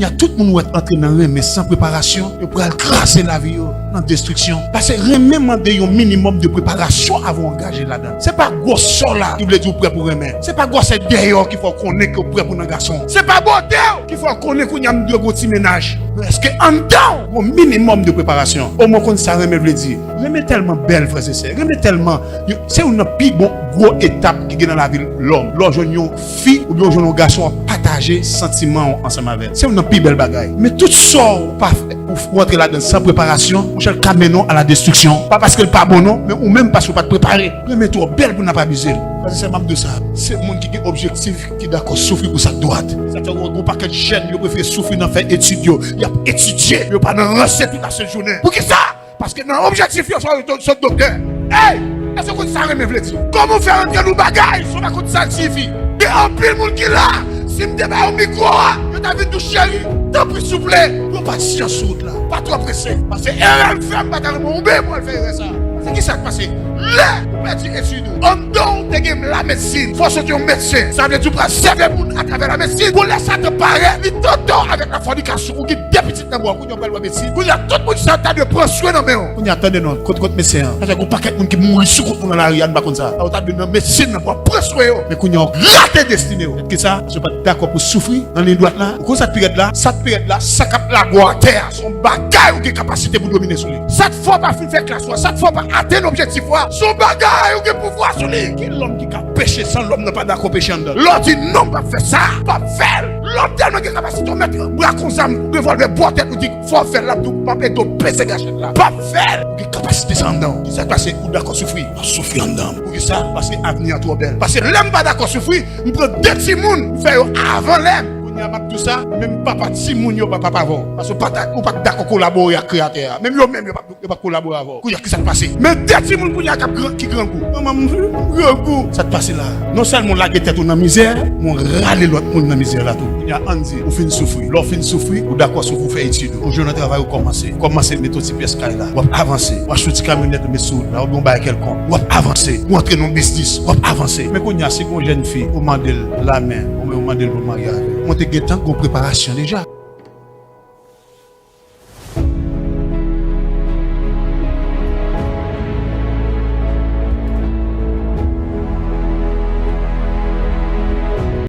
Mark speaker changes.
Speaker 1: y a tout le monde qui entré dans mais sans préparation, et pour crasser la vie dans destruction. Parce que remède un minimum de préparation avant d'engager là-dedans. C'est pas gosse ça là qui veut dire prêt pour remède. C'est pas gosse derrière qu'il faut connaître que prêt pour un garçon. C'est pas beauté qu'il faut connaître qu'il y a un petit ménage. Est-ce que en dedans, un minimum de préparation. Au moins qu'on ça remède veut dire. Remède tellement belle frère et sœurs. Remède tellement c'est une plus bon gros étape qui est dans la vie l'homme. Lorsque une fille ou bien un garçon partager sentiments ensemble avec. C'est une plus belle bagaille. Mais tout ça pas pour rentrer là-dedans sans préparation, on cherche camion à la destruction. Pas parce qu'elle n'est pas bon non, mais ou même parce qu'elle n'est pas préparée. Mais toi belle pour n'a pas abuser. Parce que c'est même de ça. C'est le monde qui a objectif qui est d'accord souffrir pour sa droite. Ça fait un paquet de jeunes qui préfèrent souffrir dans faire études. Il a étudié, il n'a pas dans recette toute la seule journée. Pour qui ça? Parce que dans l'objectif, il faut son docteur. Hey! Est-ce que ça remet veut dire? Comment faire entrer nos bagages sur la côte scientifique? Et en plus, le monde qui est là, si je me débat au micro, je t'avais tout chéri. Tant pis, s'il vous plaît. Il n'y a pas de science sur route là. Pas trop pressé. Parce que elle fait un bataille, mon bébé, moi, elle fait ça. C'est qui ça qui passe? Là, petit étude. En dehors de la médecine, il faut sortir un médecin. Ça veut dire que tu vas servir à travers la médecine. Pour laisser te paraître, il t'entend avec la fornication. Pour qu'il y ait des petites nabois, pour qu'il y ait la médecine. Pour qu'il y ait tout le monde qui s'entend de prendre soin dans le main. Pour qu'il y ait attendez non, contre médecin. Parce qu'il y a un paquet de monde qui mourent sous contre dans la rue, pas comme ça. Alors, tu as une médecine pour prendre soin. Mais qu'il y a raté destiné. C'est que ça, je ne suis pas d'accord pour souffrir dans les droites là. Quand cette période là, ça capte la voie à terre. Son bagage ou des capacités pour dominer sur lui. Cette fois pas faire classe, cette fois pas atteindre l'objectif. Son bagage ou des pouvoirs sur lui. Qui est l'homme qui a péché sans l'homme n'a pas d'accord péché en dedans? L'autre dit non, pas faire ça, pas faire. L'homme tellement qui a capacité de mettre un bras comme ça, revolver boire tête, ou dit faut faire là, tout pas mettre de péché gâchette là. Pas faire. Qui a capacité sans dedans. Qui s'est passé ou d'accord souffrir? Pas souffrir en dedans. Pour que ça, parce que l'avenir est trop belle. Parce que l'homme pas d'accord souffrir, on prend deux petits mouns, faire avant l'homme. Tout ça, même papa si moun yo pas avant parce que pas d'accord collaborer avec créateur même yo même yo pas collaborer avant qui ça passe mais dès moun pour y a qui grand coup grand coup ça te passe là non seulement la tête dans misère mon râler l'autre monde dans misère là tout il y a Andy ou fin souffrir l'on fin souffrir ou d'accord sur vous faire étude au jour de travail commencer mettre petit pièce là ou avancer ou acheter camionnette mais sous là on va quelqu'un ou avancer ou entrer dans business ou avancer mais quand il y a si une jeune fille on demande la main on demande le mariage on te guettant qu'on préparation déjà